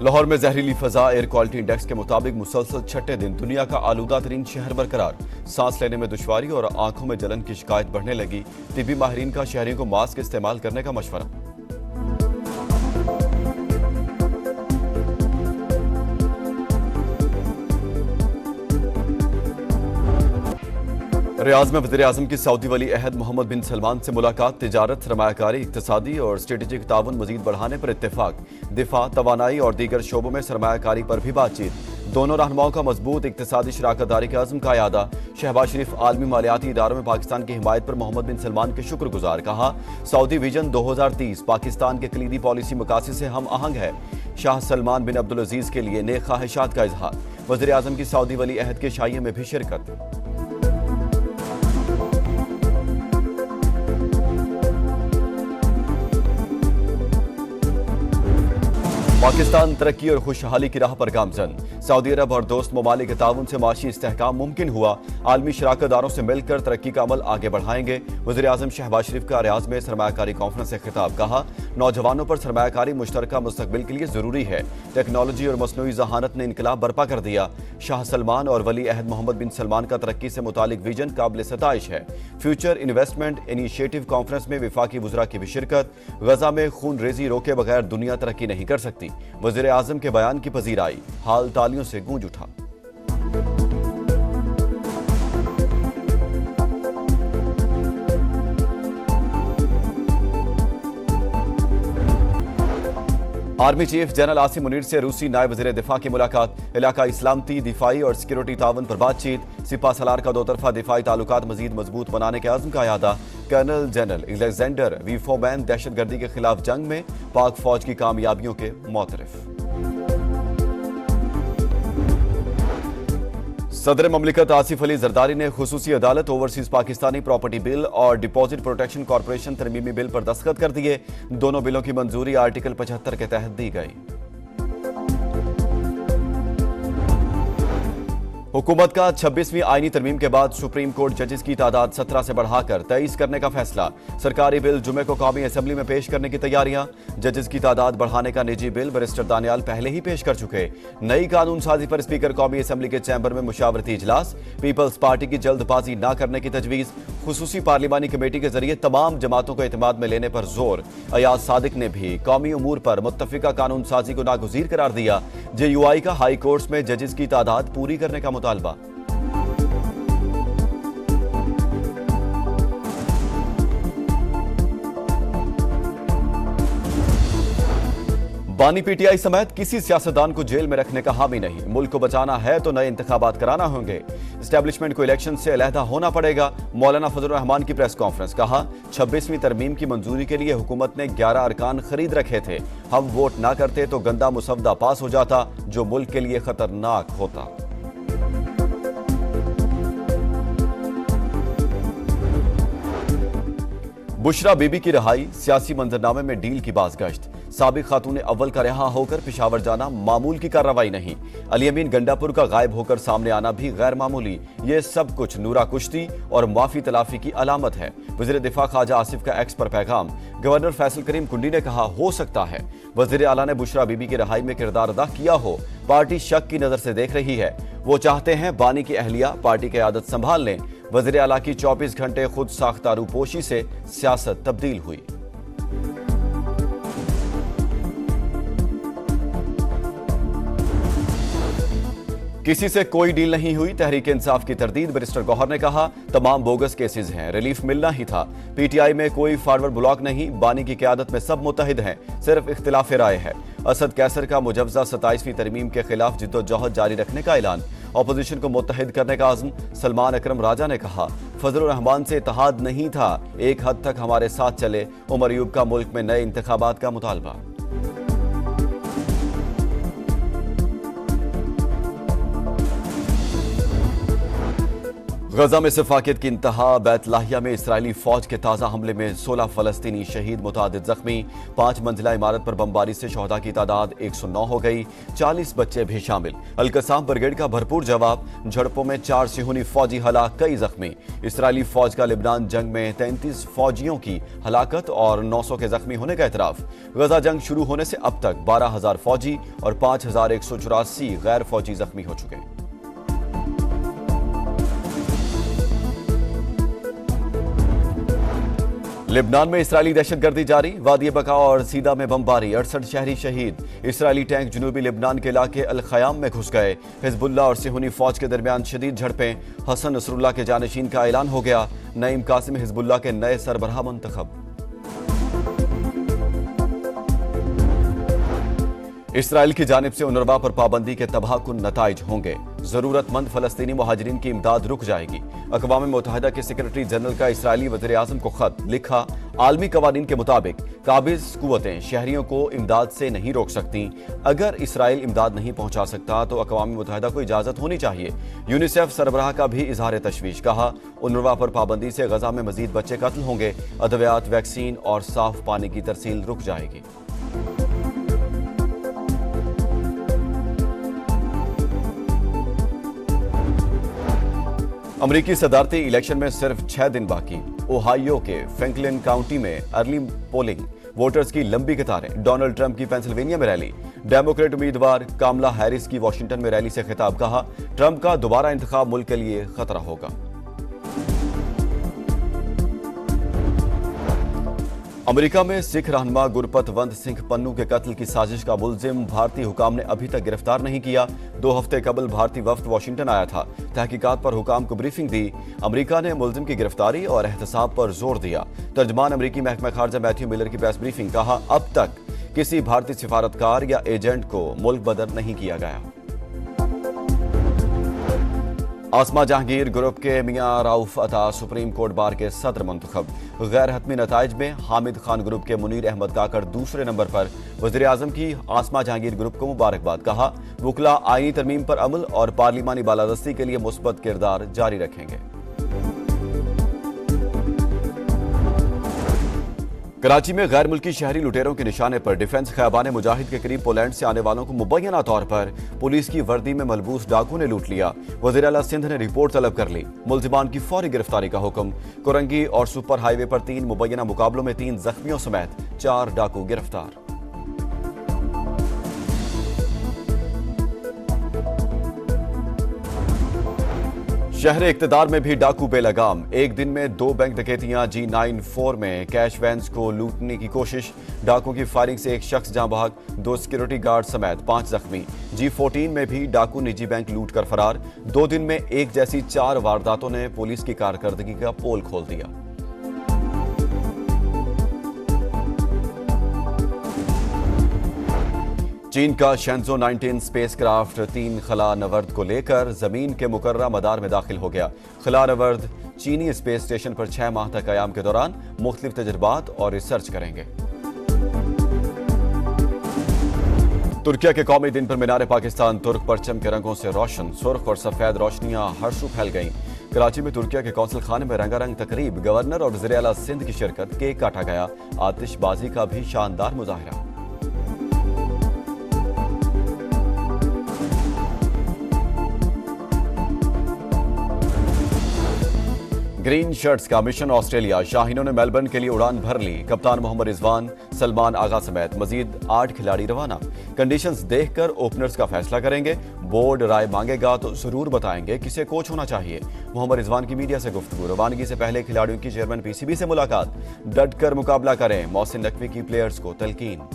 लाहौर में जहरीली फजा air quality index के मुताबिक मुसलसल छठे दिन दुनिया का आलूदा तरीन शहर बरकरार। सांस लेने में दुश्वारी और आंखों में जलन की शिकायत बढ़ने लगी। तिब्बी माहिरीन का शहरियों को मास्क इस्तेमाल करने का मशवरा। रियाज में वज़ीर आज़म की सऊदी वली अहद मोहम्मद बिन सलमान से मुलाकात। तिजारत, सरमायाकारी, इक्तिसादी और स्ट्रेटेजिक ताउन मजीद बढ़ाने पर इत्तेफाक। दिफा, तवानाई और दीगर शोबों में सरमायाकारी पर भी बातचीत। दोनों रहनुमाओं का मजबूत इक्तिसादी शराकतदारी के अज़्म का यादा। शहबाज शरीफ आलमी मालियाती इदारों में पाकिस्तान की हिमायत पर मोहम्मद बिन सलमान के शुक्रगुजार। कहा, सऊदी विजन 2030 पाकिस्तान के कलीदी पॉलिसी मकासद से हम आहंग है। शाह सलमान बिन अब्दुल अजीज के लिए नेक ख्वाहिशात का इजहार। वज़ीर आज़म की सऊदी वली अहद के शाइये में भी शिरकत। पाकिस्तान तरक्की और खुशहाली की राह पर गामजन। सऊदी अरब और दोस्त ममालिक के ताउन से माशी इस्तेहकाम मुमकिन हुआ। आलमी शराकतदारों से मिलकर तरक्की का अमल आगे बढ़ाएंगे। वज़ीर आज़म शहबाज शरीफ का रियाज में सरमायाकारी कॉन्फ्रेंस से खिताब। कहा, नौजवानों पर सरमायाकारी मुश्तरका मुस्तकबिल के लिए जरूरी है। टेक्नोलॉजी और मसनूई जहानत ने इनकलाब बर्पा कर दिया। शाह सलमान और वली अहद मोहम्मद बिन सलमान का तरक्की से मुतालिक विजन काबिल सताइश है। फ्यूचर इन्वेस्टमेंट इनिशिएटिव कॉन्फ्रेंस में विफाकी वुज़रा की भी शिरकत। गजा में खून रेजी रोके बगैर दुनिया तरक्की नहीं कर सकती। वज़ीर आज़म के बयान की पजीराई, हाल तालियों से गूंज उठा। Army chief general Asim Munir से रूसी नायब वज़ीर दिफा की मुलाकात। इलाका इस्लामती, दिफाई और सिक्योरिटी ताउन पर बातचीत। सिपा सलार का दो तरफा दिफाई ताल्लुकात मजीद मजबूत बनाने के आज़म का यादा। कर्नल जनरल एलेक्जेंडर वी फोमैन दहशतगर्दी के खिलाफ जंग में पाक फौज की कामयाबियों के मोतरफ। सदर ममलिकत आसिफ अली जरदारी ने खुसूसी अदालत, ओवरसीज पाकिस्तानी प्रॉपर्टी बिल और डिपॉजिट प्रोटेक्शन कॉर्पोरेशन तरमीमी बिल पर दस्तखत कर दिए। दोनों बिलों की मंजूरी आर्टिकल 75 के तहत दी गई। हुकूमत का 26वीं आईनी तरमीम के बाद सुप्रीम कोर्ट जजेस की तादाद 17 से बढ़ाकर 23 करने का फैसला। सरकारी बिल जुमे को कौमी असेंबली में पेश करने की तैयारियां। जजेस की तादाद बढ़ाने का निजी बिल बैरिस्टर दानियाल पहले ही पेश कर चुके। नई कानून साजी पर स्पीकर कौमी असेंबली के चैम्बर में मुशावरती इजलास। पीपल्स पार्टी की जल्दबाजी न करने की तजवीज। खुसूसी पार्लिमानी कमेटी के जरिए तमाम जमातों को एतमाद में लेने पर जोर। अयाज सादिक ने भी कौमी उमूर पर मुत्तफिका कानून साजी को नागुज़ीर करार दिया। JUI का हाई कोर्ट्स में जजेस की तादाद पूरी करने का मुतालबा। बानी PTI समेत किसी सियासतदान को जेल में रखने का हामी नहीं। मुल्क को बचाना है तो नए इंतखाबात कराना होंगे। एस्टेब्लिशमेंट को इलेक्शन से अलहदा होना पड़ेगा। मौलाना फजल रहमान की प्रेस कॉन्फ्रेंस। कहा, 26वीं तरमीम की मंजूरी के लिए हुकूमत ने 11 अरकान खरीद रखे थे। हम वोट ना करते तो गंदा मुसवदा पास हो जाता, जो मुल्क के लिए खतरनाक होता। बुशरा बीबी की रहाई, सियासी मंजरनामे में डील की बाज़गश्त। साबिक खातून अव्वल का रिहा होकर पिशावर जाना मामूल की कार्रवाई नहीं। अली अमीन गंडापुर का गायब होकर सामने आना भी गैर मामूली। ये सब कुछ नूरा कुश्ती और माफी तलाफी की अलामत है। वज़ीर दिफा ख्वाजा आसिफ का एक्स पर पैगाम। गवर्नर फैसल करीम कुंडी ने कहा, हो सकता है वज़ीर आला ने बुशरा बीबी की रहाई में किरदार अदा किया हो। पार्टी शक की नजर से देख रही है। वो चाहते हैं बानी की अहलिया पार्टी की आदत संभाल लें। वज़ीर आला की 24 घंटे खुद साख्ता रूपोशी से सियासत तब्दील हुई। किसी से कोई डील नहीं हुई। तहरीक इंसाफ की तरदीद। बैरिस्टर गौहर ने कहा, तमाम बोगस केसेस हैं, रिलीफ मिलना ही था। PTI में कोई फॉरवर्ड ब्लॉक नहीं। बानी की क़यादत में सब मुत्तहिद हैं, सिर्फ इख्तिलाफ राय है। असद कैसर का मुजवजा 27वीं तरमीम के खिलाफ जिद्दोजहद जारी रखने का ऐलान। अपोजिशन को मुत्तहिद करने का आज़म। सलमान अकरम राजा ने कहा, फजल रहमान से इत्तेहाद नहीं था, एक हद तक हमारे साथ चले। उमर अयूब का मुल्क में नए इंतखाबात का मुतालबा। गजा में सिफाकियत की इंतहा। बैतलाहिया में इसराइली फौज के ताज़ा हमले में 16 फलस्तीनी शहीद, मुतादिद जख्मी। 5 मंजिला इमारत पर बमबारी से शहदा की तादाद 109 हो गई, 40 बच्चे भी शामिल। अलकसाम ब्रिगेड का भरपूर जवाब। झड़पों में 4 सिहूनी फौजी हलाक, कई जख्मी। इसराइली फौज का लिबनान जंग में 33 फौजियों की हलाकत और 900 के जख्मी होने का एतराफ। गजा जंग शुरू होने से अब तक 12,000 फौजी और 5,184 गैर फौजी जख्मी हो चुके हैं। लेबनान में इसराइली दहशतगर्दी जारी। वादी बका और सीदा में बमबारी, 68 शहरी शहीद। इसराइली टैंक जनूबी लेबनान के इलाके अल खयाम में घुस गए। हिजबुल्लाह और सिहूनी फौज के दरमियान शदीद झड़पें। हसन नसरुल्लाह के जानशीन का ऐलान हो गया। नईम कासिम हिजबुल्लाह के नए सरबराह मुंतखब। इसराइल की जानिब से उनरवा पर पाबंदी के तबाहकुन नताइज होंगे। जरूरतमंद फलस्तीनी मुहाजिरीन की इमदाद रुक जाएगी। अक़वाम मुत्तहिदा के सेक्रेटरी जनरल का इसराइली वज़ीर आज़म को खत लिखा। आलमी कवानीन के मुताबिक काबिज कुव्वतें शहरियों को इमदाद से नहीं रोक सकती। अगर इसराइल इमदाद नहीं पहुंचा सकता तो अक़वाम मुत्तहिदा को इजाज़त होनी चाहिए। यूनिसेफ सरबराह का भी इजहार तशवीश। कहा, उनरवा पर पाबंदी से गजा में मजीद बच्चे कत्ल होंगे। अद्वियात, वैक्सीन और साफ पानी की तरसील रुक जाएगी। अमरीकी सदारती इलेक्शन में सिर्फ 6 दिन बाकी। ओहायो के फ्रैंकलिन काउंटी में अर्ली पोलिंग, वोटर्स की लंबी कतारें। डोनाल्ड ट्रंप की पेंसिल्वेनिया में रैली। डेमोक्रेट उम्मीदवार कामला हैरिस की वाशिंगटन में रैली से खिताब। कहा, ट्रंप का दोबारा इंतखाब मुल्क के लिए खतरा होगा। अमेरिका में सिख रहनुमा गुरपतवंत सिंह पन्नू के कत्ल की साजिश का मुलजिम भारतीय हुकाम ने अभी तक गिरफ्तार नहीं किया। 2 हफ्ते कबल भारतीय वफ्द वाशिंगटन आया था। तहकीकात पर हुकाम को ब्रीफिंग दी। अमेरिका ने मुलजिम की गिरफ्तारी और एहतसाब पर जोर दिया। तर्जमान अमेरिकी महकमा खारजा मैथ्यू मिलर की प्रेस ब्रीफिंग। कहा, अब तक किसी भारतीय सिफारतकार या एजेंट को मुल्क बदर नहीं किया गया। आसमा जहांगीर ग्रुप के मियां राउफ अता सुप्रीम कोर्ट बार के सदर मुंतखब। गैर हतमी नताइज में हामिद खान ग्रुप के मुनीर अहमद काकड़ दूसरे नंबर पर। वज़ीर आज़म की आसमा जहांगीर ग्रुप को मुबारकबाद। कहा, वुकला आईनी तरमीम पर अमल और पार्लिमानी बालादस्ती के लिए मुस्बत किरदार जारी रखेंगे। कराची में गैर मुल्की शहरी लुटेरों के निशाने पर डिफेंस खैबान मुजाहिद के करीब पोलैंड से आने वालों को मुबैना तौर पर पुलिस की वर्दी में मलबूस डाकू ने लूट लिया। वज़ीर आला सिंध ने रिपोर्ट तलब कर ली। मुलजिमान की फौरी गिरफ्तारी का हुक्म। कुरंगी और सुपर हाईवे पर 3 मुबैना मुकाबलों में 3 जख्मियों समेत 4 डाकू गिरफ्तार। शहर इक्तदार में भी डाकू बेलगाम। एक दिन में 2 बैंक डकैतियां। G94 में कैश वैन्स को लूटने की कोशिश। डाकुओं की फायरिंग से 1 शख्स जाँ बहक, 2 सिक्योरिटी गार्ड समेत 5 जख्मी। G14 में भी डाकू निजी बैंक लूट कर फरार। 2 दिन में एक जैसी 4 वारदातों ने पुलिस की कारकर्दगी का पोल खोल दिया। चीन का शेंजो 19 स्पेसक्राफ्ट 3 खला नवर्द को लेकर जमीन के मुकर्रर मदार में दाखिल हो गया। खला नवर्द चीनी स्पेस स्टेशन पर 6 माह तक कयाम के दौरान मुख्तलिफ तजुर्बात और रिसर्च करेंगे। तुर्किया के कौमी दिन पर मीनार पाकिस्तान तुर्क परचम के रंगों से रोशन। सुर्ख और सफेद रोशनियां हर्षों फैल गईं। कराची में तुर्किया के कौंसल खाने में रंगारंग तकरीब। गवर्नर और वज़ीर आला सिंध की शिरकत। केक काटा गया। आतिशबाजी का भी शानदार मुजाहिरा। ग्रीन शर्ट्स का मिशन ऑस्ट्रेलिया। शाहीनों ने मेलबर्न के लिए उड़ान भर ली। कप्तान मोहम्मद रिजवान, सलमान आगा समेत मजीद 8 खिलाड़ी रवाना। कंडीशंस देखकर ओपनर्स का फैसला करेंगे। बोर्ड राय मांगेगा तो जरूर बताएंगे किसे कोच होना चाहिए। मोहम्मद रिजवान की मीडिया से गुफ्तगू। रवानगी से पहले खिलाड़ियों की चेयरमैन PCB से मुलाकात। डट कर मुकाबला करें, मोहसिन नकवी की प्लेयर्स को तलकीन।